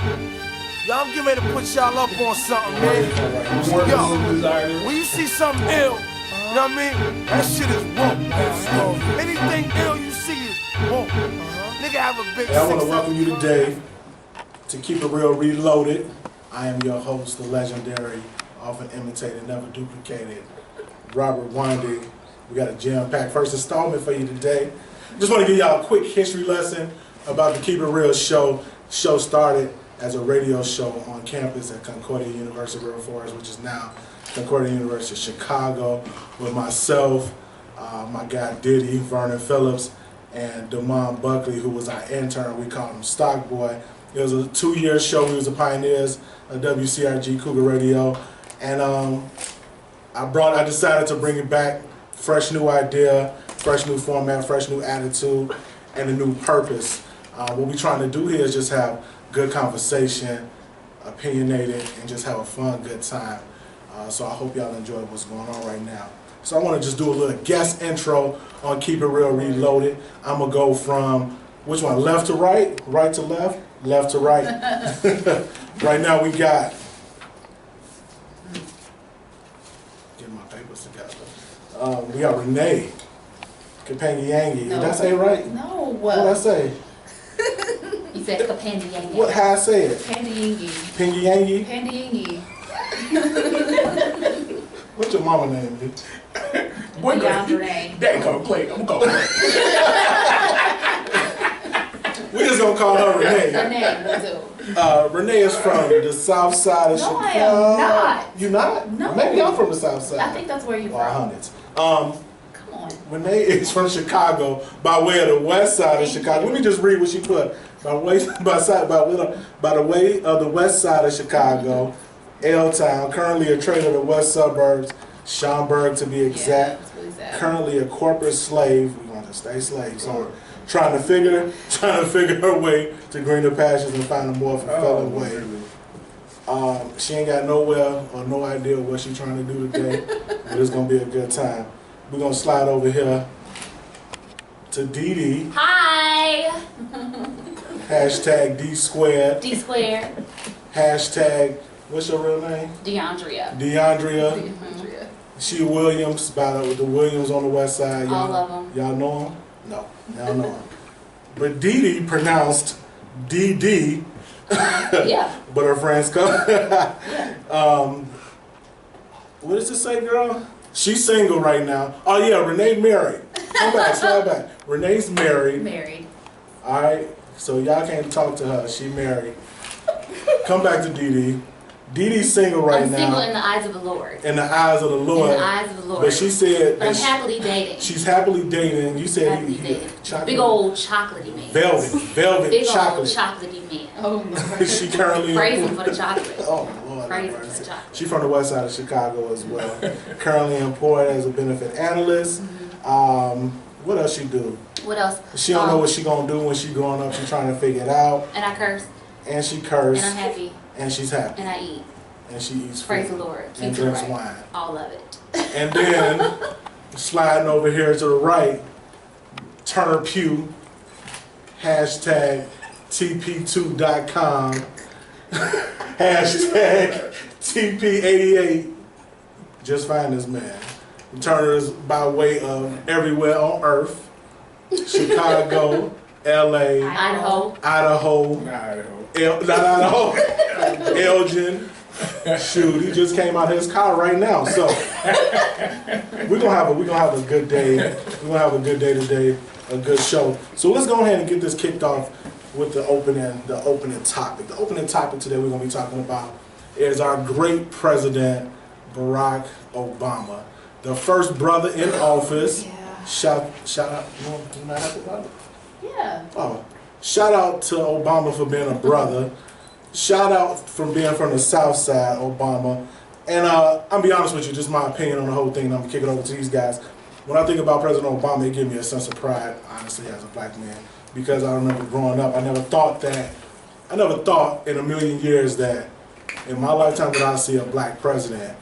Y'all, I'm getting ready to put y'all up on something, man. Yo, when you see something ill, you know what I mean? That shit is woke. Anything ill you see is woke. Nigga have a big I want to welcome you today to Keep It Real Reloaded. I am your host, the legendary, often imitated, never duplicated, Robert Winding. We got a jam-packed first installment for you today. Just want to give y'all a quick history lesson about the Keep It Real show. The show started as a radio show on campus at Concordia University of River Forest, which is now Concordia University of Chicago, with myself, my guy Diddy, Vernon Phillips, and Damon Buckley, who was our intern. We called him Stock Boy. It was a 2-year show. We was the pioneers of WCRG Cougar Radio, and I decided to bring it back. Fresh new idea, fresh new format, fresh new attitude, and a new purpose. What we're trying to do here is just have good conversation, opinionated, and just have a fun, good time. So I hope y'all enjoy what's going on right now. So I want to just do a little guest intro on Keep It Real Reloaded. I'm going to go from, which one, left to right, right to left, left to right. Right now we got, get my papers together. We got Renee Kapangiangi. No. Did I say it right? No. What did I say? You said Kapandiangi. What, how I say it? Pandiangi. Pingiangi? Pandiangi. What's your mama name, bitch? Boy, DeAndre. Dad gonna play. I'm gonna play. We just gonna call her Renee. Renee. Renee is from the south side of No, I Chicago. am not. You not? No. Maybe I'm from the south side. I think that's where you're Or from. hundreds. Come on. Renee is from Chicago by way of the west side of Chicago. Let me just read what she put. By the way of the west side of Chicago, L-Town, currently a trader of the west suburbs, Schaumburg to be exact. Yeah, that's really sad. Currently a corporate slave. We want to stay slaves. So trying to figure her way to greener pastures and find a more fulfilling way. She ain't got nowhere or no idea what she's trying to do today, but it's gonna be a good time. We're gonna slide over here to Dee. Hi. Hashtag D squared. D squared. Hashtag, what's your real name? DeAndrea. DeAndrea. She Williams, with the Williams on the west side. All of them. Y'all know him? No, y'all know him. But Dee pronounced DD. Yeah. But her friends come. Yeah. What does it say, girl? She's single right now. Oh yeah, Renee married. Come back, slide back. Renee's married. Married. All right, so y'all can't talk to her. She married. Come back to Dee. Dee's single right I'm now. single in the eyes of the Lord. In the eyes of the Lord. In the eyes of the Lord. But she said But I'm that happily dating. she's happily dating. You said Happily dating. chocolate. Big old chocolatey man. Velvet Big chocolate. old chocolatey man. Oh, She currently praise him for the chocolate. Oh Lord, Praise have him for mercy. the chocolate. She's from the west side of Chicago as well. Currently employed as a benefit analyst. What else she do? What else? She don't know what she gonna do when she growing up. She's trying to figure it out. And I curse. And she curse. And I'm happy. And she's happy. And I eat. And she eats food. Praise the Lord. And Keep it drinks right. wine. All of it. And then sliding over here to the right, Turner Pugh, hashtag TP2.com, hashtag TP88. Just find this man. Turner is by way of everywhere on earth. Chicago, LA, Idaho. Elgin. Shoot, he just came out of his car right now. So we're gonna have a good day. We're gonna have a good day today, a good show. So let's go ahead and get this kicked off with the opening topic. The opening topic today we're gonna be talking about is our great president, Barack Obama, the first brother in office. Yeah. Shout out. You not happy about it? Yeah. Oh, shout out to Obama for being a brother. Shout out for being from the South Side, Obama. And I'll be honest with you, just my opinion on the whole thing, and I'm going to kick it over to these guys. When I think about President Obama, it gives me a sense of pride, honestly, as a black man. Because I remember growing up, I never thought in a million years that in my lifetime that I'd see a black president.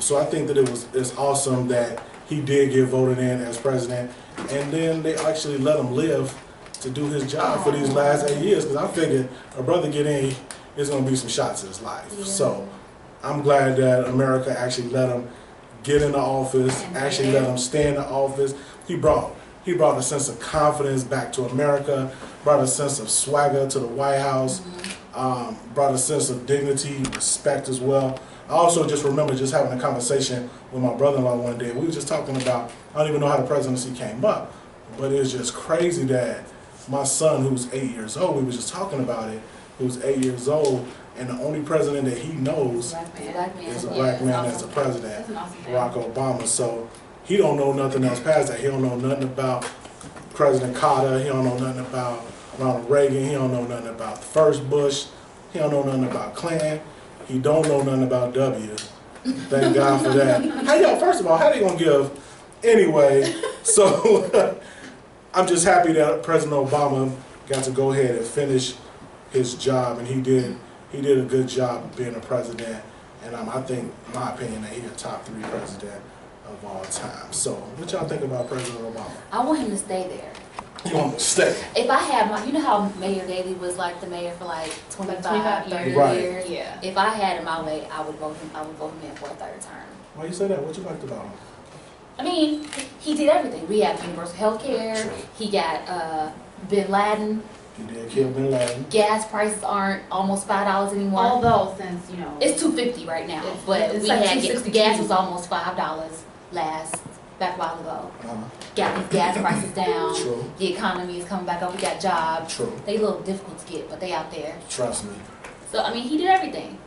So I think that it's awesome that he did get voted in as president. And then they actually let him live to do his job for these last 8 years, because I figured a brother get in, there's going to be some shots in his life. Yeah. So I'm glad that America actually let him get in the office, actually let him stay in the office. He brought a sense of confidence back to America, brought a sense of swagger to the White House, brought a sense of dignity, respect as well. I also just remember just having a conversation with my brother-in-law one day. We were just talking about, I don't even know how the presidency came up, but it was just crazy that my son, who's 8 years old, we were just talking about it, who's 8 years old, and the only president that he knows is a black man as the president, Barack Obama. So he don't know nothing else past that. He don't know nothing about President Carter. He don't know nothing about Ronald Reagan. He don't know nothing about the first Bush. He don't know nothing about Clinton. He don't know nothing about W. Thank God for that. First of all, how they gonna give anyway? So I'm just happy that President Obama got to go ahead and finish his job, and he did a good job of being a president. And I think, in my opinion, that he's a top 3 president of all time. So what y'all think about President Obama? I want him to stay there. You want him to stay? If I had my, you know how Mayor Daley was like the mayor for like 25 years. Right. Yeah. If I had it my way, I would vote him in for a 3rd term. Why you say that? What you liked about him? I mean, he did everything. We have universal health care. True. He got Bin Laden. He did kill Bin Laden. Gas prices aren't almost $5 anymore. Although since It's $2.50 right now, but it's we like had $2.62. gas was almost $5 back a while ago. Got these gas prices down. True. The economy is coming back up. We got jobs. True. They a little difficult to get, but they out there. Trust me. So I mean, he did everything.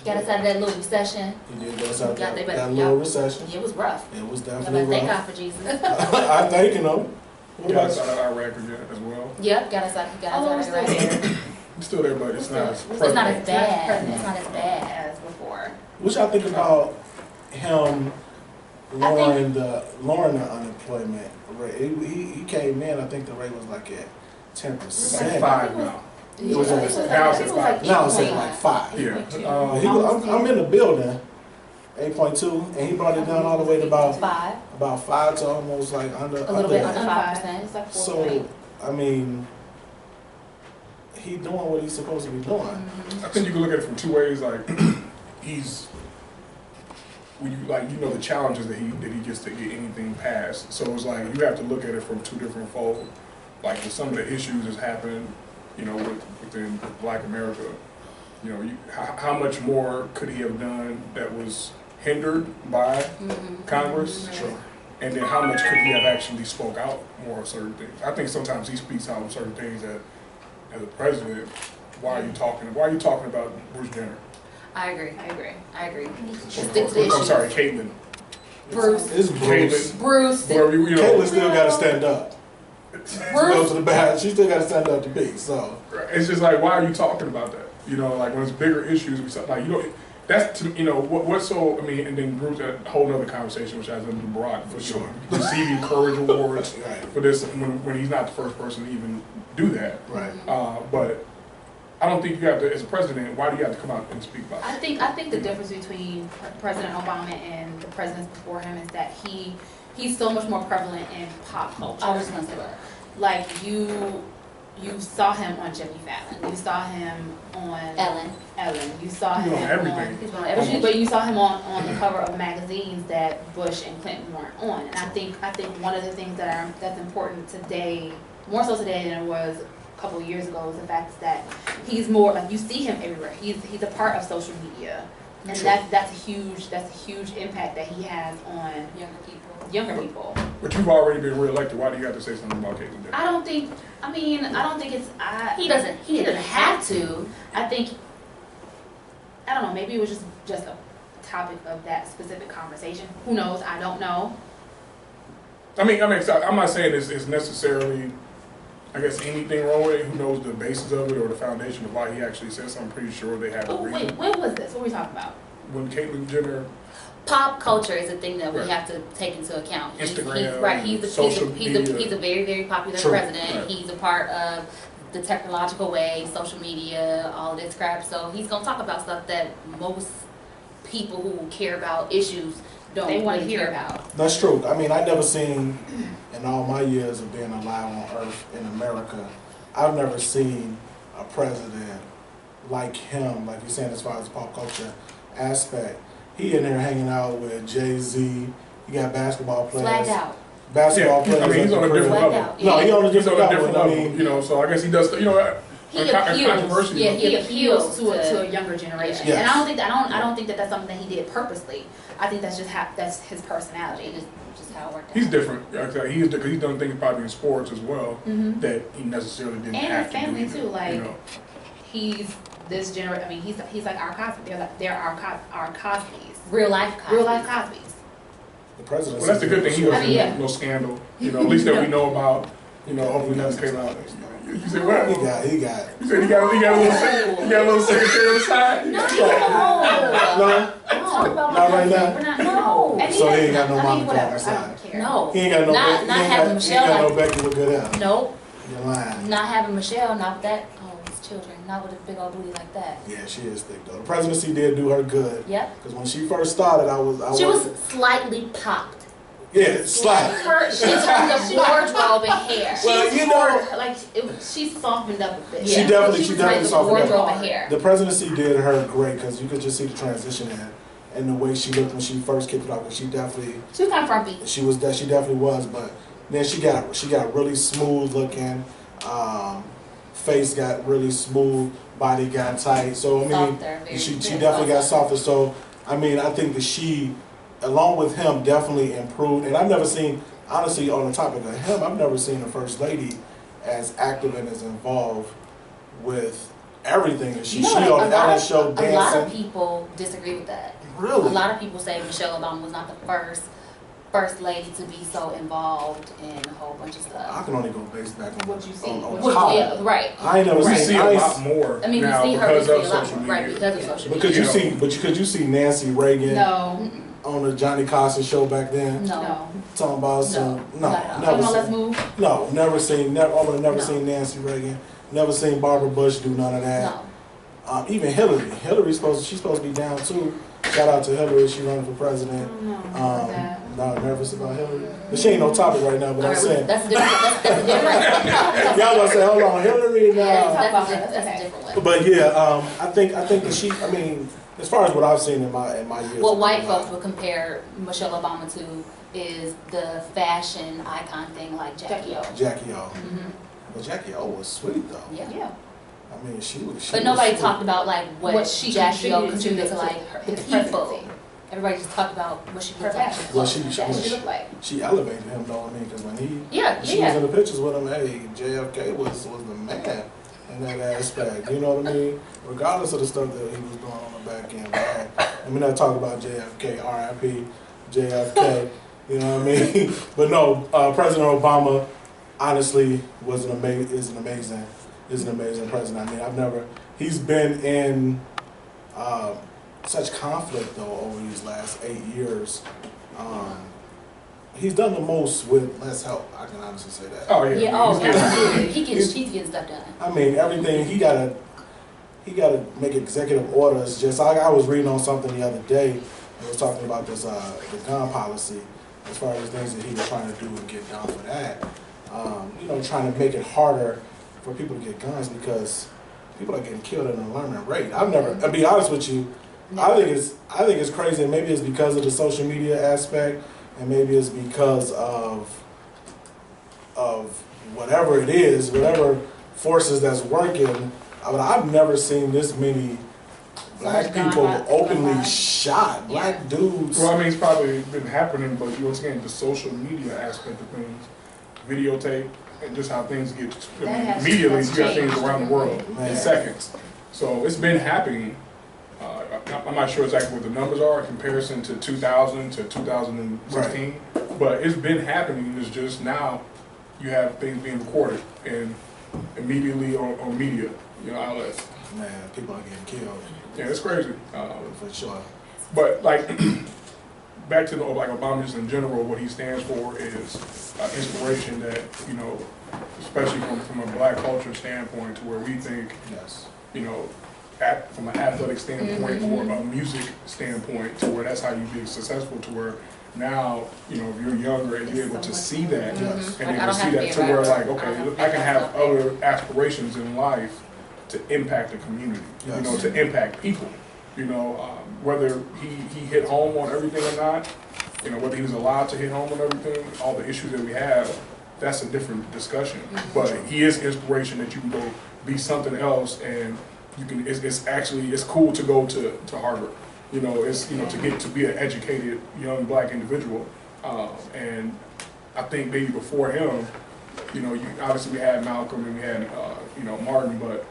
Got us out of that little recession. He did get us out of Got that they- little recession. It was rough. It was But definitely thank God rough. for Jesus. I thank you. What Got about us out of Iraq again as well. Yep, got us out. Oh, Right there. It's still there, but it's not as It's not as prevalent. bad. It's not as bad. as before. what y'all think about him lowering the unemployment rate? He came in, I think the rate was like at 10%. It's like 5 now. It was Yeah, like- now it's at 5. Now it's at like 5. Yeah. I'm in the building, 8.2, and he brought it down all the way to about 5 to almost like under A little bit that. under 5%. It's like 4. So I mean, he doing what he's supposed to be doing. I think you can look at it from 2 ways. Like he's, when you the challenges that he gets to get anything passed. So it's like you have to look at it from 2 different folds. Like with some of the issues that's happened, within Black America. How much more could he have done that was hindered by Congress? Sure. And then how much could he have actually spoke out more on certain things? I think sometimes he speaks out on certain things that, as a president, why are you talking about Bruce Jenner? I agree. I'm Stick to the issue. sorry, Caitlyn. Bruce. It's Bruce. Caitlyn. Bruce. Whoever Caitlyn still got to stand up. To go Bruce. to the bat, she still got to stand up to beat. So It's just like, why are you talking about that? Like when it's bigger issues, that's what's so. I mean, and then Bruce, a whole other conversation which has nothing to do with Barack for sure. Receiving courage awards Right. for this when he's not the first person to even do that. right. But I don't think you have to, as a president, why do you have to come out and speak about it? I think the difference between President Obama and the presidents before him is that he's so much more prevalent in pop culture. I was gonna say that. Like you saw him on Jimmy Fallon. You saw him on Ellen. You saw He's him on everything. He's on everything. But you saw him on the cover of magazines that Bush and Clinton weren't on. And I think one of the things that's important today, more so today than it was a couple of years ago, is the fact that he's more like you see him everywhere. He's a part of social media, and True. that's a huge impact that he has on younger people. But you've already been reelected. Why do you have to say something about Caitlyn Jenner? I don't think it's. He doesn't have to. I think. I don't know. Maybe it was just a topic of that specific conversation. Who knows? I don't know. I'm not saying it's necessarily, I guess, anything wrong with it. Who knows the basis of it or the foundation of why he actually said something? I'm pretty sure they have a Oh, reason. wait, when was this? What were we talking about? When Caitlyn Jenner, Pop culture is a thing that we Right. have to take into account. Instagram, He's social media. he's a very, very popular True. president. Right. He's a part of the technological wave, social media, all this crap. So he's gonna talk about stuff that most people who care about issues don't They wanna really hear care about. about. That's true. I mean, I never seen, in all my years of being alive on Earth in America, I've never seen a president like him, like you're saying, as far as the pop culture aspect. He in there hanging out with Jay-Z. You got basketball players. Flagged out. Basketball players. I mean, he's on a different Flagged level. out. No, he on a He's different on a level. different I level, mean, you know, so I guess he does, you know, He a appeals. controversial. Yeah, He appeals to to- a younger generation, Yes. and I don't think that that's something that he did purposely. I think that's just that's his personality. Just how it worked out. He's different. He's done things probably in sports as well Mhm. that he necessarily didn't And have his to do family either, too, like- you know. He's this generation. I mean, he's like our Cosby. They're our Cosbys. Real life. Real life Cosbys. the president. Well, that's the good thing. He wasn't yeah. no scandal. You know, at least that we know about. You know, hopefully nothing came out. You said what? He got. You said he got a little secretary on the side. No. No, Talk about not right now. We're not. No. And So he ain't doesn't- got no I mean, mama on whatever. his I side. don't care. No. He ain't got no. Not he having ain't got Michelle no like. Becky with good hair. Nope. You're lying. Not having Michelle. Not with that. Oh, his children. Not with a big old booty like that. Yeah, she is thick though. The presidency did do her good. Yep. Because when she first started, I was. She was slightly popped. Yeah, slight. In terms of wardrobe and hair. Well, you know, like she softened up a bit. She definitely was softened up. wardrobe and hair. The presidency did her great because you could just see the transition in and the way she looked when she first kicked it off. Because she definitely, She was kind of frumpy. she definitely was. But then she got really smooth looking. Face got really smooth. Body got tight. So I mean, Softer, very- she very definitely got softer. softer. So I mean, I think that she, along with him, definitely improved. And I've never seen, honestly, on the topic of him, I've never seen a first lady as active and as involved with everything that she. You know She what, on the Ellen show a lot of dancing. people disagree with that. Really? A lot of people say Michelle Obama was not the first lady to be so involved in a whole bunch of I stuff. can only go based back on What you see, on what top. Yeah, right. I ain't never We seen. see a lot more I mean, we now see her because we of see a lot social more, right? media. Because of social media. Because you Yeah. see, but you see Nancy Reagan No, on the Johnny Carson show back then, No. no. talking about some. No, not at all. never Come on, let's seen. move. No, never seen. Never No. seen Nancy Reagan. Never seen Barbara Bush do none of that. No. Even Hillary. She's supposed to be down too. Shout out to Hillary. She running for president. No, nervous about Hillary. But she ain't no topic right now. But All I'm right, saying, that's a different. That's a different. y'all gonna say, hold on, Hillary. Yeah, No. that's a different one. But yeah, I think that she. I mean, as far as what I've seen in my years. What white folks would compare Michelle Obama to is the fashion icon thing like Jackie O. Jackie O. Mhm. But Jackie O was sweet though. Yeah. Yeah. I mean, she was. But nobody sweet. talked about like what she Jackie O contributed contributed to like her- the his people. presidency. Everybody just talked about what she Her looked like. fashion. Well, she That's what she looked like. She elevated him though. I mean, because when Yeah, she was yeah. in the pictures with him, hey, JFK was the man in that aspect. You know what I mean? Regardless of the stuff that he was doing on the back end. But hey, let me not talk about JFK. R.I.P. JFK. You know what I mean? But no, President Obama honestly is an amazing president. I mean, he's been in such conflict though over these last 8 years. He's done the most with less help. I can honestly say that. Oh yeah. Yeah, oh, He's getting- absolutely. He's getting stuff done. I mean, everything he gotta make executive orders. Just I was reading on something the other day. It was talking about this the gun policy as far as things that he was trying to do and get done for that. Trying to make it harder for people to get guns because people are getting killed at an alarming rate. I'll be honest with you. I think it's crazy, and maybe it's because of the social media aspect, and maybe it's because of whatever it is, whatever forces that's working. But I've never seen this many black people openly shot, black dudes. Well, I mean, it's probably been happening, but once again, the social media aspect of things, videotape, and just how things get. Immediately, you got things around the world in Man. seconds. So it's been happening. I'm not sure exactly what the numbers are in comparison to 2000 to 2016, but it's been happening. It's just now you have things being recorded and immediately on media, outlets. Man, people are getting killed Yeah, it's crazy. for sure. But like back to Obama just in general, what he stands for is inspiration that especially from a black culture standpoint, to where we think Yes. from an athletic standpoint or a music standpoint to where that's how you be successful to where now, you know, if you're younger and you're able to see that and able to see that to where like, okay, I can have other aspirations in life to impact the community, you know, to impact people, you know, whether he hit home on everything or not, you know, whether he was allowed to hit home on everything, all the issues that we have, that's a different discussion. But he is inspiration that you can go be something else, and you can. It's cool to go to Harvard. You know, it's to get to be an educated young black individual. And I think maybe before him, you know, obviously we had Malcolm and we had Martin, but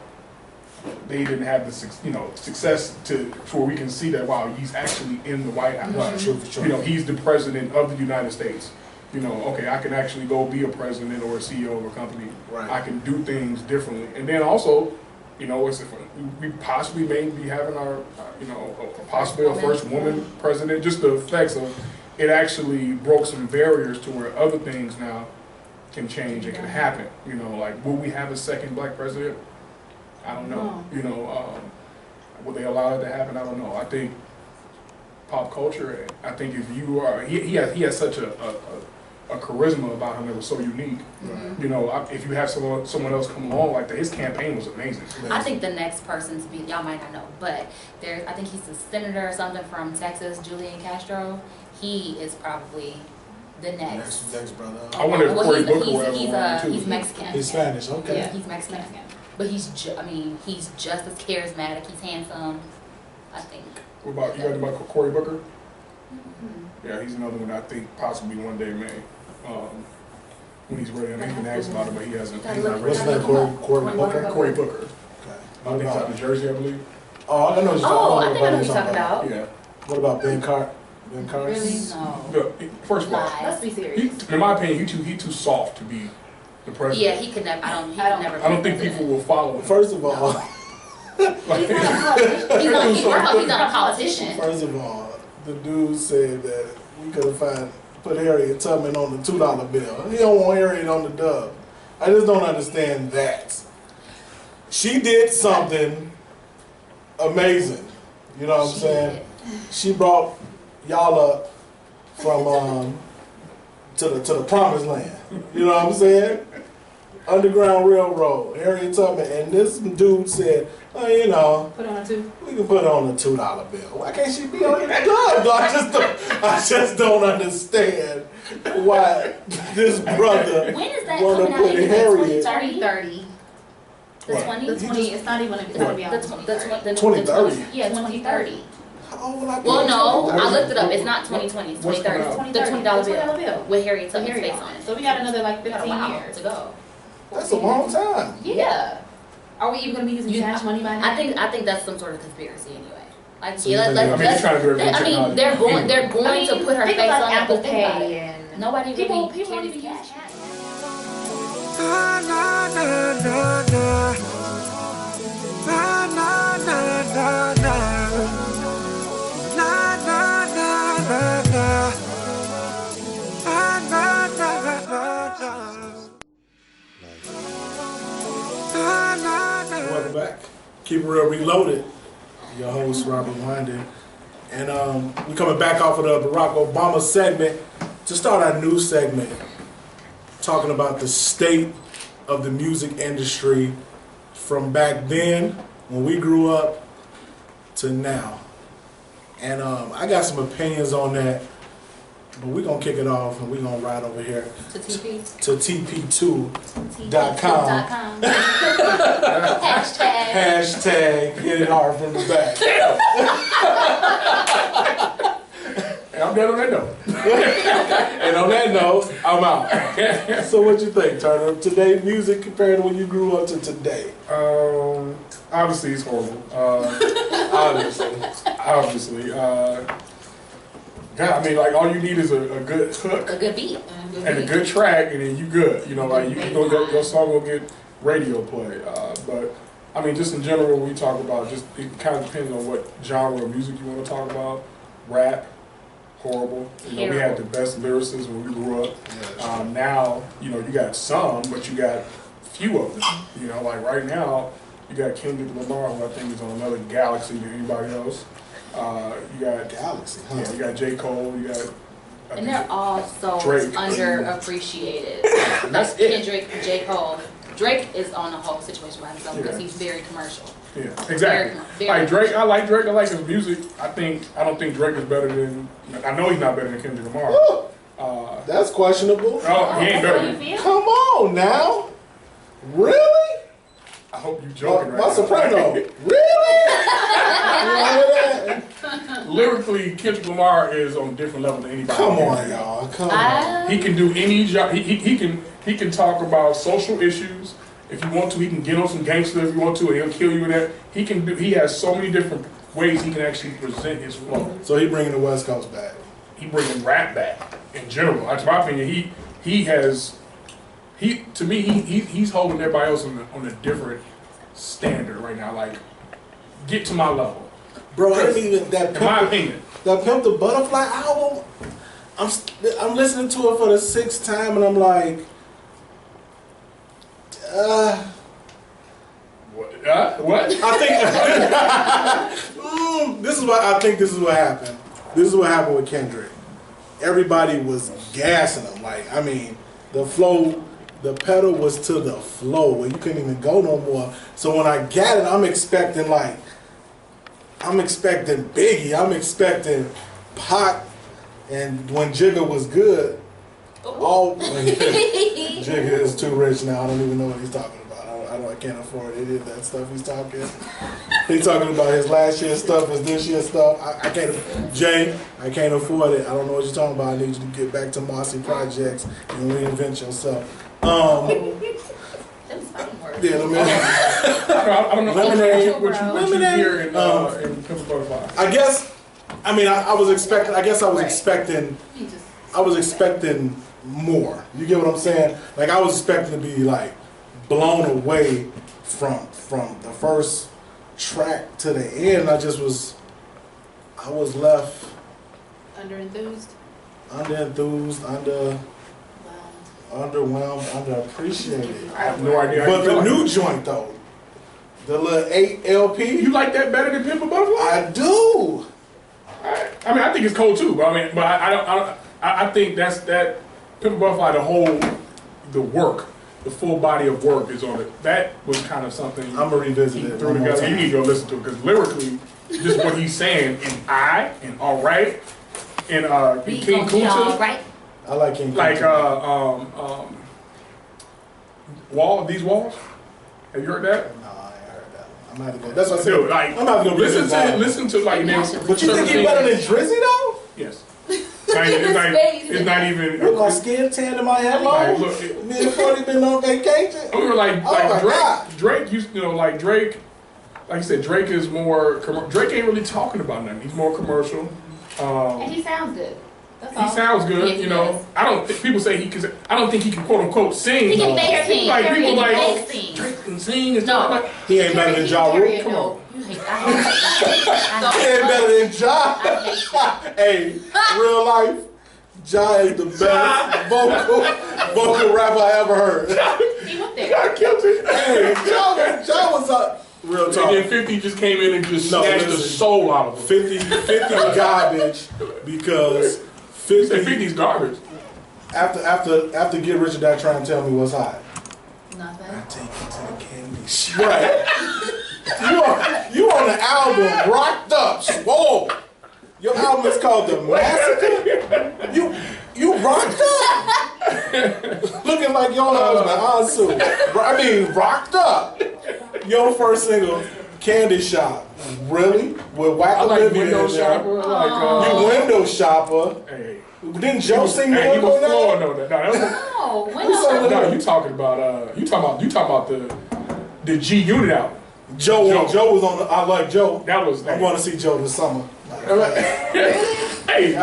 they didn't have the success to where we can see that wow, he's actually in the White House. Right, sure, for sure. You know, he's the president of the United States. You know, okay, I can actually go be a president or a CEO of a company. Right. I can do things differently. And then also, you know, we possibly may be having possibly a first woman president. Just the effects of it actually broke some barriers to where other things now can change and can happen. You know, like will we have a second black president? I don't know. You know, will they allow it to happen? I don't know. I think pop culture. I think if you are, he has such a charisma about him that was so unique. You know, if you have someone else come along like that, his campaign was amazing. I think the next person to be, y'all might not know, but I think he's a senator or something from Texas, Julian Castro. He is probably the next. Next brother. I wonder if Cory Booker will ever run too. He's Mexican. He's Spanish, okay. Yeah, he's Mexican. But he's just as charismatic. He's handsome, I think. What about, you heard about Cory Booker? Yeah, he's another one I think possibly one day may. When he's ready, I mean, he can ask about it, but he hasn't. He's not What's ready. his name? Cory Booker? Cory Booker. Okay. I think he's out of Jersey, I believe. Oh, I know what you're Oh, I talking think I know about. what you're talking about. Yeah. What about Ben Carter? Ben Carter? Really? No. Look, first of all, Lies. Let's be serious. in my opinion, he too soft to be the president. Yeah, he could never. He could never. I don't think people will follow him. First of all, He's not a politician. first of all, the dude said that we could have put Harriet Tubman on the $2 bill. He don't want Harriet on the dub. I just don't understand that. She did something amazing. You know what I'm saying? She brought y'all up from to the promised land. You know what I'm saying? Underground Railroad, Harriet Tubman, and this dude said, oh, you know, Put on a two. we can put on a $2 bill. Why can't she be on the dub? I just don't understand why this brother When is that wanna coming out? put Is it Harriet 2030. The What? 20? The 20, it's not even, it's gonna be on The 2030. 2030. Yeah, 2030. How old will I be? Well, no, I looked it up. It's not 2020. It's What's coming 2030. out? The $20 bill with Harriet Tubman's face on it. So we got another like We got a 15 while years. to go. That's a long time. Yeah. Are we even gonna be using cash money by now? I think that's some sort of conspiracy anyway. Like, So you think they're trying to do everything technology. they're going to put her think face about on it. Apple But think about Pay it. and Nobody people really don't carries even use cash. cash. Welcome back. Keep It Real Reloaded. Your host, Robert Winding. And we're coming back off of the Barack Obama segment to start our new segment, talking about the state of the music industry from back then, when we grew up, to now. And I got some opinions on that, but we're going to kick it off and we're going to ride over here To TP. to TP2.com. TP2.com. Hashtag. Hashtag hit it hard from the back. And I'm done on that note. And on that note, I'm out. So what you think, Turner? Today music compared to when you grew up to today? Obviously it's horrible. Obviously. God, I mean, like all you need is a good hook A good beat. and a good track, and then you good. You know, like you can go, your song will get radio play. But I mean, just in general, we talk about it kind of depends on what genre of music you want to talk about. Rap, horrible. You know, we had the best lyricists when we grew up. Now, you know, you got some, but you got few of them. You know, like right now, You got Kendrick Lamar, who I think is on another galaxy than anybody else. You got Galaxy, huh? Yeah, you got J. Cole, you got And they're all so Drake. underappreciated. That's it. Kendrick, J. Cole. Drake is on a whole situation by himself because he's very commercial. Yeah, exactly. Very Like Drake, I like Drake. I like his music. I don't think Drake is better than. I know he's not better than Kendrick Lamar. Woo! That's questionable. Oh, he ain't That's better. how you Than, feel? Come on now. Really? I hope you joking right My now. soprano. Really? You hear that? Lyrically, Kendrick Lamar is on a different level than anybody. Come on, y'all. Come on. He can do any job. He can talk about social issues. If you want to, he can get on some gangster if you want to, and he'll kill you with that. He can do. He has so many different ways he can actually present his flow. So he bringing the West Coast back. He bringing rap back in general. To my opinion, he's holding everybody else on a different standard right now. Like, get to my level, Bro, I didn't even in my opinion. that Pimp the Butterfly album. I'm listening to it for the 6th time, and I'm like, What? I think this is what I think. This is what happened. This is what happened with Kendrick. Everybody was gassing him. Like, I mean, the flow, the pedal was to the flow where you couldn't even go no more. So when I got it, I'm expecting Biggie. I'm expecting Pac, and when Jigga was good, Jigga is too rich now. I don't even know what he's talking about. I can't afford any of that stuff he's talking. He's talking about his last year's stuff, his this year's stuff. I can't, Jay, I can't afford it. I don't know what you're talking about. I need you to get back to Marcy Projects and reinvent yourself. Yeah, I don't know Lemonade. what you hear in Pimp a Butterfly. I guess, I was expecting more. You get what I'm saying? Like, I was expecting to be like blown away from the first track to the end. I was left Underenthused? underwhelmed, underappreciated. I have no idea. But the new joint though, the little 8 LP, You like that better than Pimp a Butterfly? I do. I mean, I think it's cold too, but I think that Pimp a Butterfly, the work, the full body of work is on it. That was kind of something I'm gonna revisit he it. threw one more together. You time. need to go listen to it because lyrically, just what he's saying and alright and King Kunta, Right? I like King like Kunta. These walls. Have you heard that? No, I ain't heard that. I'm not gonna go. That's what I said. Dude, like, I'm not gonna go listen to like them. But you think he's better than Drizzy though? Yes. It's not even. With my skin tan in my head Like, long. look, Me and 40 been on vacation. we were like Oh my God. Drake used, like Drake, like you said, Drake is more, Drake ain't really talking about nothing. He's more commercial. And he sounds good. That's all. He sounds good, Yes, he you know. does. I don't think people say I don't think he can quote unquote sing. He can make sing. Like people He like, can oh, sing. Drake can sing and No. stuff like. He ain't better than Ja Rule. Come on. You hate, I hate that. He ain't better than Ja. I hate that. Hey, real life, Ja is the best vocal rapper I ever heard. He went there. I killed it. Hey, Ja was up. Real And talk. then 50 just came in and just No, snatched the listen. soul out of him. 50 garbage because He said 50 50's garbage. after Get Rich or Die Trying to Tell Me What's Hot. Nothing. I take you to the candy shop. Right. You on the album Rocked Up, Swole. Your album is called The Massacre. You rocked up. Looking like your husband, Ansu. I mean, rocked up. Your first single, Candy Shop. Really? With Whack I like Olivia Window in there. Shopper. I like, You window shopper. hey. Didn't Joe sing the Hey, he hook was on flooring that? on that. No, that was, No, when Who sang the no, hook? you talking about the G Unit album. Joe was on the, I like Joe. That was I want to see Joe this summer. Hey,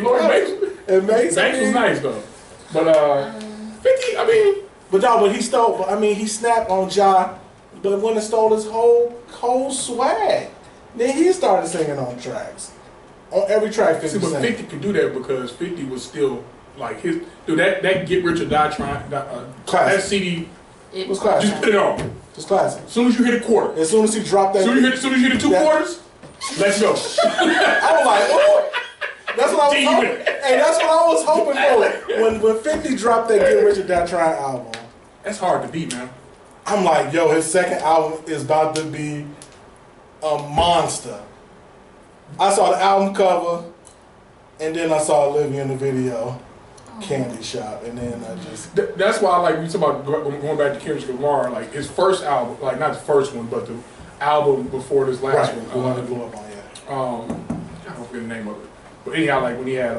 Lord It Banks was nice though. But 50, I mean, but he stole. He snapped on Ja, but when it stole his whole swag, then he started singing on tracks. On every track, 50 see, but sang. 50 could do that because 50 was still like his dude. That Get Rich or Die Trying that Classic. CD It was classic. Just put it on. Just classic. As soon as you hit a quarter. As soon as he dropped that. As soon as you hit the 2 quarters, let's go. I was like, oh. That's what I was hoping. Hey, that's what I was hoping for. When 50 dropped that Get Rich or Die Trying album. That's hard to beat, man. I'm like, yo, his second album is about to be a monster. I saw the album cover, and then I saw Olivia in the video, Candy Shop, and then I just... That's why, like, we talk about going back to Kendrick Lamar, like, his first album, like, not the first one, but the album before this last right, one. the one that blew up on, I don't forget the name of it. But anyhow, like, when he had,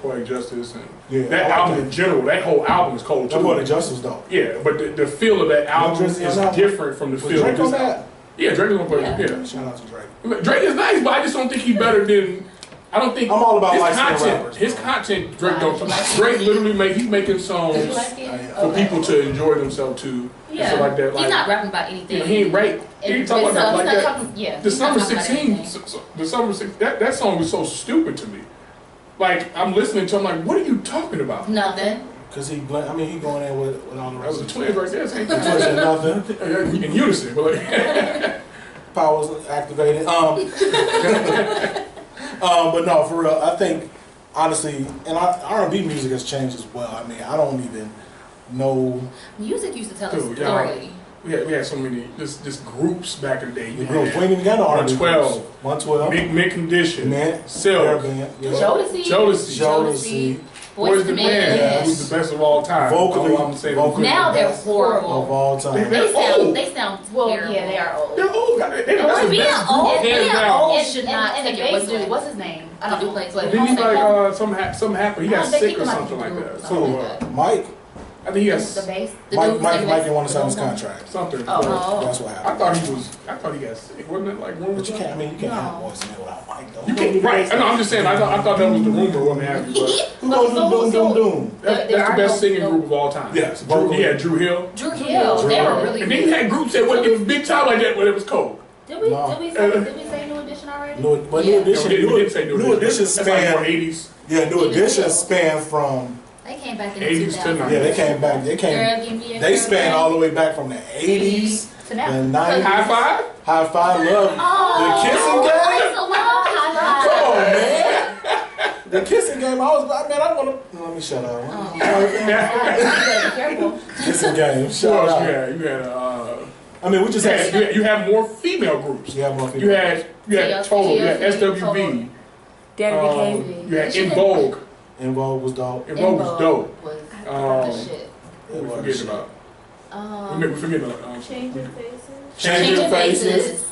Poetic Justice, and Yeah, that album in general, that whole album is cold, too. That Poetic Justice, though. Yeah, but the feel of that album is different from the feel Drake of this on that? album. Yeah, Drake is on Poetic, yeah. Shout out to Drake. Drake is nice, but I just don't think he's better than. I don't think I'm all about his light-skinned content. rappers, His bro. content, Drake don't. Drake literally he's making songs for people to enjoy themselves to and stuff like that. He's Like, not rapping about anything. he ain't right. He ain't talking about like that. Yeah. The he's not Summer talking about 16, anything. the Summer 16, that song was so stupid to me. Like I'm listening to him, like, what are you talking about? Nothing. Because he going in with all the That rest was of the twins right there. Same thing. Nothing. In unison, but like. Powers activated. But no, for real, I think honestly, and R&B music has changed as well. I mean, I don't even know. Music used to tell a Dude, story. We had so many just groups back in the day. The groups. We ain't even got no R&B. 112. 112. Mid Condition. Mint. Silk. Jodeci. Boys the Man. Yes. Who's the best of all time. Vocally. Now they're horrible. Of all time. They sound Well, terrible. yeah, they are old. They're old. They're Well, being old, hands down. it should not and take the it bass away. dude, what's his name? I don't know. Duplex, But Didn't he Homestead. like something happened? He got They sick kick or him out something the like group that. or So something like that. Mike. I think he The has bass. Mike didn't want to sign his contract. something. Oh. That's what I happened. thought he got sick. Wasn't it like rumors? But you can't. I mean, you can't No. have voice in without Mike though. You can't. Right. I know. I'm just saying. I thought that was the rumor. Wasn't happening, but Who goes doom? that's the best singing group of all time. Yes. He had Drew Hill. Drew Hill, they were really And then he had groups that wasn't even big time like that when it was cold. Did we No. say New Edition already? But Yeah. New Edition. We didn't say New Edition That's like more span. 80s. Yeah, New Edition span from. They came back in the 80s to 2000s. 90s. Yeah, they came back. They span all the way back from the 80s, To now. the 90s. High Five? High Five, love. The kissing game. Come on, man. The kissing game. I want to. Let me shut up. You better be careful. Kissing game. Who Shut else up. you had I mean, we just had. you have more female groups. You have more You people. had Total, you had SWB, you had In Vogue. In Vogue was dope. In Vogue was dope. Was Um, the shit. It We was forget shit. about. We forget about. Changing faces. Changing Faces.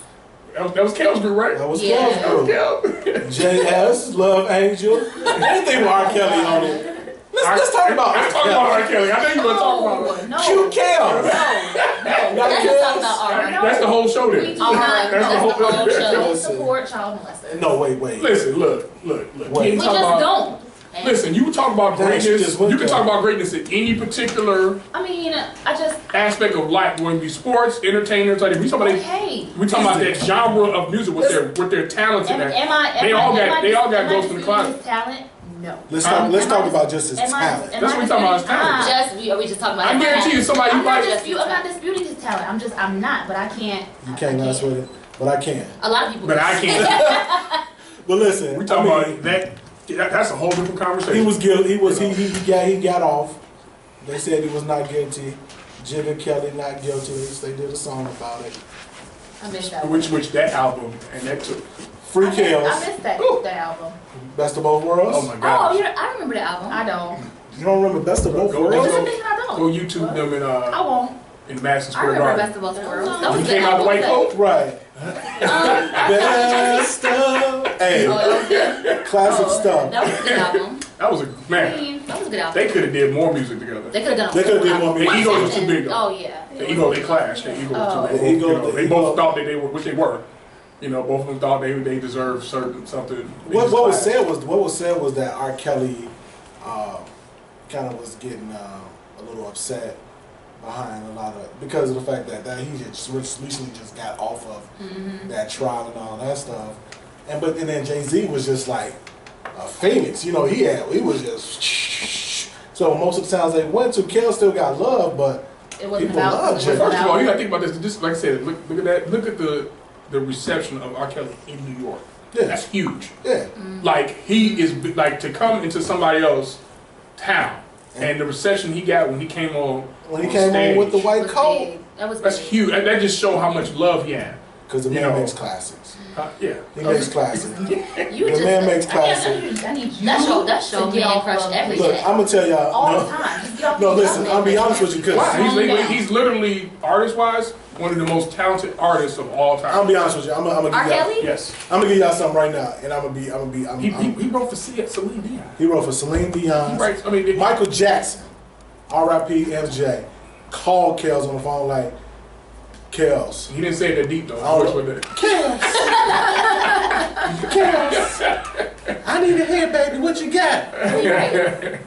That was Kel's group, right? That was Yeah. Kel's That was group. Kel. JS, Love Angel. Anything with R. Kelly on it. Let's talk about Let's talk about R. Kelly. I think you're gonna talk about it. No. Cute Kel. Let's talk about R. That's the whole show then. That's the whole show. Don't support child molesters. No, wait. Listen, look. What? You We ain't just talking about- don't. And Listen, you talk about Damn, she greatness. just went You can there. talk about greatness in any particular I mean, I just, aspect of life, whether it be sports, entertainers, like we talking about. okay. We talking about that genre of music, what they're talented at. They all got ghosts in the closet. His talent? No. Let's Huh? talk about just his Am I- talent. am That's I what we talking about, his disputing- talent. Are we just talking about? I guarantee you somebody you I'm not, like. I'm not disputing his talent. I'm not, but I can't. You can't mess with it, but I can. A lot of people. But I can't. But listen, We talking about that. That's a whole different conversation. He was guilty. He got off. They said he was not guilty. Jigga Kelly not guilty. They did a song about it. I missed that. Which that album and that took. Free I Kills. missed that album. Best of Both Worlds. Oh my Oh, god. I remember the album. I don't. You don't remember Best of Both Go- Worlds? There's go- a reason I don't. Go YouTube them I won't. in Madison I Square remember Garden. Best of Both Worlds. When That was When a he good came out the white album. coat. Right. Best of. Hey, Oh, that was good. classic stuff. That was a good album. That was a I man. mean, that was a good album. They could have did more music together. They could have done. They coulda did more The music. ego was too big though. Oh yeah. The ego, they clashed. The ego was too The big. ego- You know, the they ego- both thought that they were, which they were. You know, both of them thought they deserved something. They What just was clashed. said was that R. Kelly kind of was getting a little upset behind a lot of because of the fact that he just recently just got off of that trial and all that stuff, and then Jay-Z was just like a phoenix, you know. He was just so most of the towns they went to, Kel still got love, but It wasn't People about. love It Jay. was First of all, about. you gotta think about this. Just like I said, look at that. Look at the reception of R. Kelly in New York. Yeah. That's huge. Yeah. Like he is like to come into somebody else's town, and the reception he got when he came on. When he came stage, on with the white was coat, big. That was that's big. huge. That just show how much love he had. because the You man know. makes classics. Yeah. He makes classics. You The just, man makes I classics. need you that show to get man off crush of- every Look, day. I'm gonna tell y'all. all No, the time. Just get off no, the listen. I'll be honest with you, cause Wow, Calm down. he's literally artist-wise one of the most talented artists of all time. I'll be honest with you. I'm gonna R. give y'all. Kelly? Yes. I'm gonna give y'all something right now, and He wrote for Celine Dion. he wrote for Celine He Dion. writes. I mean, Michael Jackson, R.I.P. MJ, called Kels on the phone like, Kels. he didn't say it that deep though. Oh. His voice wasn't that- Kels, I need a head, baby. What you got?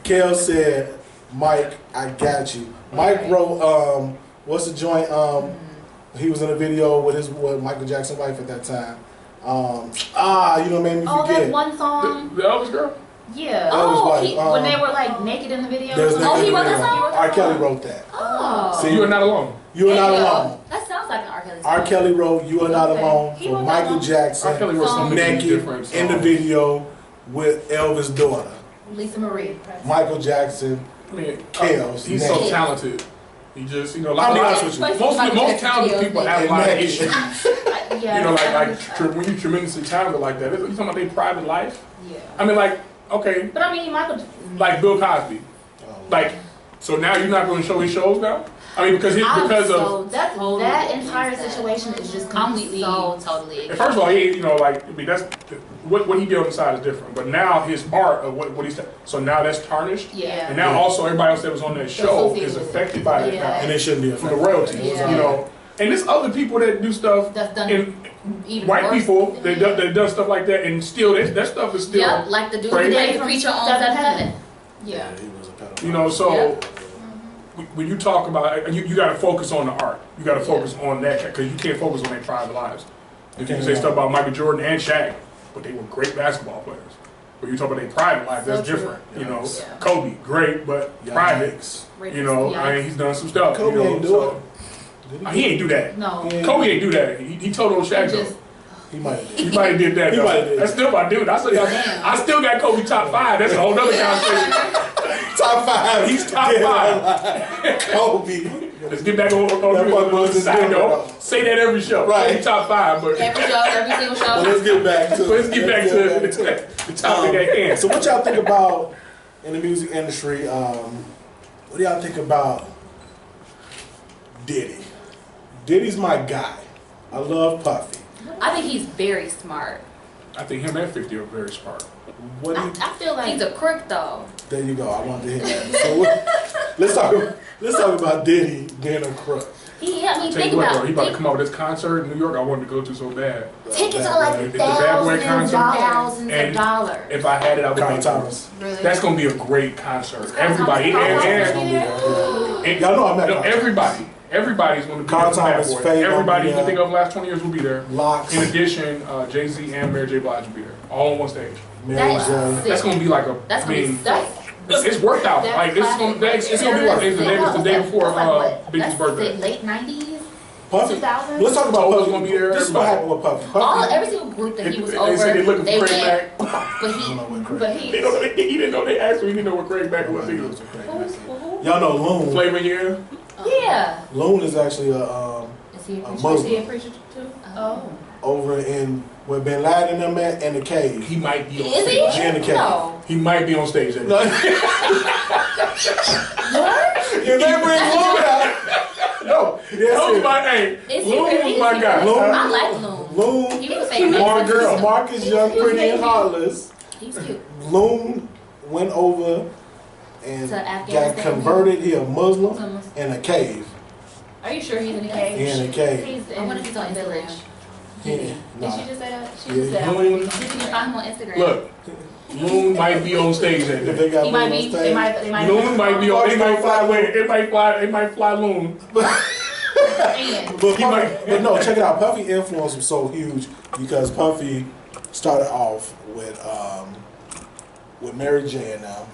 Kels said, Mike, I got you. Mike wrote, what's the joint? He was in a video with Michael Jackson's wife at that time. You know, made me Oh, forget. that one song. The Elvis girl. Yeah. was like, when they were like naked in the video. There's Oh, nothing he in wrote the that video. song? R. Kelly wrote that. Oh. See, You are not alone. You are not There you go. alone. That sounds like an R. Kelly song. R. Kelly wrote "You Are Not Okay. Alone" He for wrote that Michael one. Jackson, R. Kelly wrote so many naked different in the songs. video with Elvis' daughter. Lisa Marie. Michael Jackson. I mean, Kels, he's man. so talented. He just, I'll be honest with you. Most talented people have a lot of issues. Yeah. You know, when you're tremendously talented like that, you talking about their private life. Yeah. I mean, like, okay, But I mean, Michael. like Bill Cosby, like, so now you're not going to show his shows now. I mean, because of That entire situation is just completely. Totally. first of all, he, you know, like, I mean, that's what he did on the side is different. But now his art of what he's so now that's tarnished. Yeah. And now also everybody else that was on that show associated is with it. affected by that Yeah. now. And it shouldn't be From the affected. royalties, Yeah. you know. And there's other people that do stuff, That's done and even white worse. people that done stuff like that, and still that stuff is still, Yep, like the dude Crazy. that the preacher on Seventh 7th Heaven. Heaven. Yeah. He was a pedophile. you know. So Yep. when you talk about, you got to focus on the art. You got to focus on that because you can't focus on their private lives. If you can say stuff about Michael Jordan and Shaq, but they were great basketball players. But you talk about their private life, that's So true. different. You know, Yes. Kobe, great, but private. Yikes. You know, I mean, he's done some stuff. Kobe you know, ain't do so- it. He ain't do that. No. Yeah. Kobe ain't do that. He told on Shaq Just- though. He might have He did. might have did that. He though. might have did That's still my dude. I still got Kobe top 5. That's a whole nother conversation. Top 5. He's top 5. Kobe. Let's get back on That fuck the was side his note. Say that every show. Right. Kobe top 5, but Every show, every single show. Well, let's get back to the topic at hand. So what y'all think about in the music industry? What do y'all think about Diddy? Diddy's my guy. I love Puffy. I think he's very smart. I think him and 50 are very smart. What do you? I feel like He's a crook though. There you go. I wanted to hear that. So let's talk about Diddy being a crook. I mean, Tell think you what, about though, he about to think, come out with this concert in New York I wanted to go to so bad. tickets are like It's the Bad Boy concert. thousands And of dollars. If I had it, I would Carl make it. Thomas. Really? That's going to be a great concert. Carl Everybody. Thomas And, gonna be there? and- Y'all know I met no, Carl everybody. Everybody's going to be Carl there for Bad Thomas, Boy. Faye Everybody you gonna can be think of the last 20 years will be there. Locks, In addition, Jay-Z and Mary J. Blige will be there. All on one stage. Mary That's J. That's going to be like that's gonna be sick. it's worked out. That's Like, it's going to be like, it's the day before Biggie's birthday. Late 90s? Puffy. 2000? Let's talk about Puffy's Puffy. gonna be there, This is what everybody. happened with Puffy. Every single group that he was They over, said they looking for they Craig went. Mack. But I don't know what Craig. But He didn't know they asked him. He didn't know what Craig Mack was either. Y'all know Loon. Flavor Year. Yeah. Loon is actually a Is he a A preacher? Muslim. Is he a preacher too? Oh. over in where Bin Laden and them at in the cave. He might be on Is stage. he? in the cave. No. He might be on stage. That No, What? if they bring Loon out, no, was that's my hey. Is he Loon really? was my Is he guy. really? Loon. I like Loon. it. Loon, He was saying Marcus, girl. Marcus Young, Pretty and Heartless. He's cute. Loon went over and To got Afghanistan. converted. He a Muslim Muslim. in a cave. Are you sure he's in the He cave? in a cave. He's I wonder if he's on Village. Instagram. Yeah, Did nah. she just say that? She Yeah. just said, Loon. You can find him on Instagram. Look, Loon might be on stage that If day. they got he Loon might on be, stage, they might Loon might be on. They might fly away. They might fly Loon. And But, He might- but no, check it out. Puffy influence was so huge because Puffy started off with Mary J and them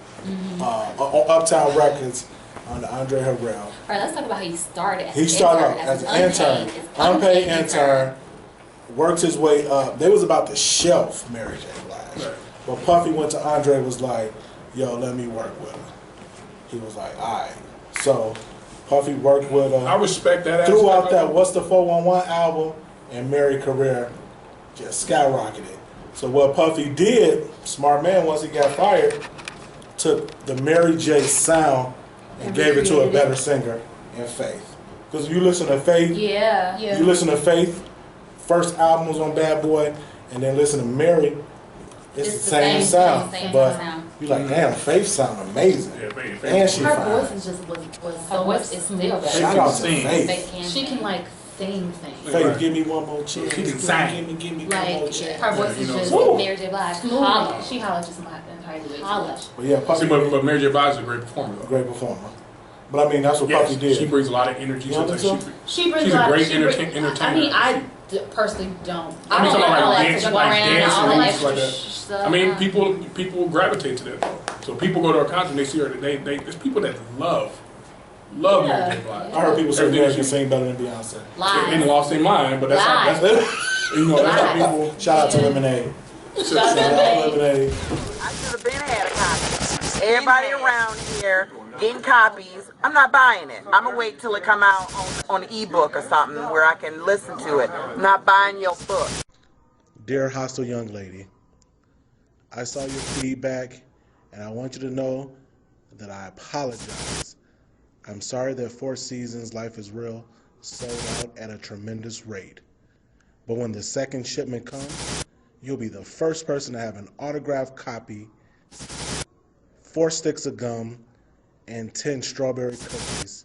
on Uptown Records, under Andre Harrell. All right, let's talk about how he started. He started off as an intern, unpaid intern, worked his way up. They was about to shelf Mary J. Blige. Right. But Puffy went to Andre and was like, yo, let me work with her. He was like, all right. So Puffy worked with her. I respect that. Threw out aspect that of it. What's the 411 album, and Mary's career just skyrocketed. So what Puffy did, smart man, once he got fired, took the Mary J sound and gave it to a better singer in Faith. Because if you listen to Faith, Yeah. you listen to Faith, first album was on Bad Boy, and then listen to Mary, it's the same sound. same But sound. you like, damn, Faith sound amazing. Yeah, Faith. And she Her fine. voice is just was Her so voice much is smooth. still better. Shout out to Sing. Faith. She can like sing things. Faith, give me one more chance. She can sing. Give me one more Like chance. her voice you is know, just Woo. Mary J. Blige. smooth. Holla. She hollers just my entire way. Holla. But yeah, See, Puffy, but Mary J. Blige is a great performer, though. great performer. But I mean, that's what Puffy did. She brings a lot of energy. You don't to think it. so? She brings She's a a lot great of, she bring- entertainer. I mean, I personally don't. I mean, don't talking like all about that dancing, jump like around, dancing all and that stuff like that. stuff. I mean, people gravitate to that. So people go to a concert and they see her. There's people that love Mary J. Blige. I heard people say Everything Mary she- can sing better than Beyonce. And Lies. lost their mind, but that's how, that's you know that's how people. Shout out to Lemonade. Shout out to Lemonade. I should have been had a copy. Everybody around here getting copies. I'm not buying it. I'm gonna wait till it come out on ebook or something where I can listen to it. I'm not buying your book. Dear hostile young lady, I saw your feedback and I want you to know that I apologize. I'm sorry that Four Seasons Life is Real sold out at a tremendous rate. But when the second shipment comes, you'll be the first person to have an autographed copy, 4 sticks of gum, and 10 strawberry cookies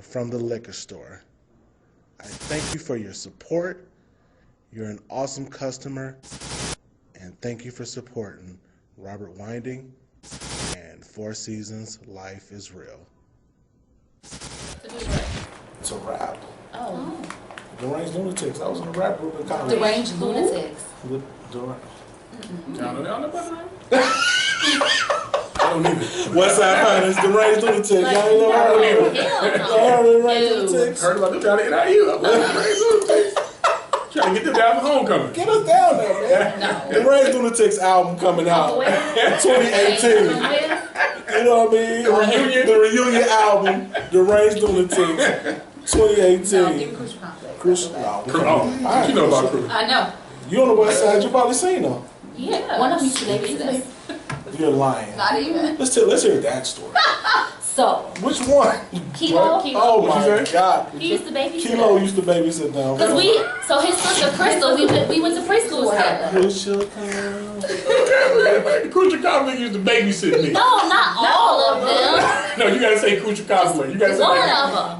from the liquor store. I thank you for your support. You're an awesome customer, and thank you for supporting Robert Winding and Four Seasons Life is Real. It's a rap. Oh. Deranged Lunatics. I was in a rap group in college. Deranged lunatics. Y'all Y'all know about that? I don't either. West Side Finest, Deranged Lunatics. Y'all ain't never heard of it. Hell Y'all no. heard of Deranged Lunatics? Heard about them down at NIU. I'm like, trying to get them down for homecoming. Get us down there, man. The Deranged Lunatics album coming out in 2018. You know what I mean? Reunion. The reunion album, Deranged Lunatics, 2018. No, give me Crucial Complex. Crucial. No, Oh, Alright, you know about crew. I know. You on the west side, you probably seen them. Yeah. One of them used to babysit us. You're lying. Not even. Let's hear that story. So, Which one? Kilo. Oh What'd you my say? God. He used to babysit Kilo us. used to babysit them. So his sister Crystal, we went to preschool together. Crucial. Crucial Complex used to babysit me. No, not all of them. No, you gotta say Crucial Complex. You gotta say One that. of them.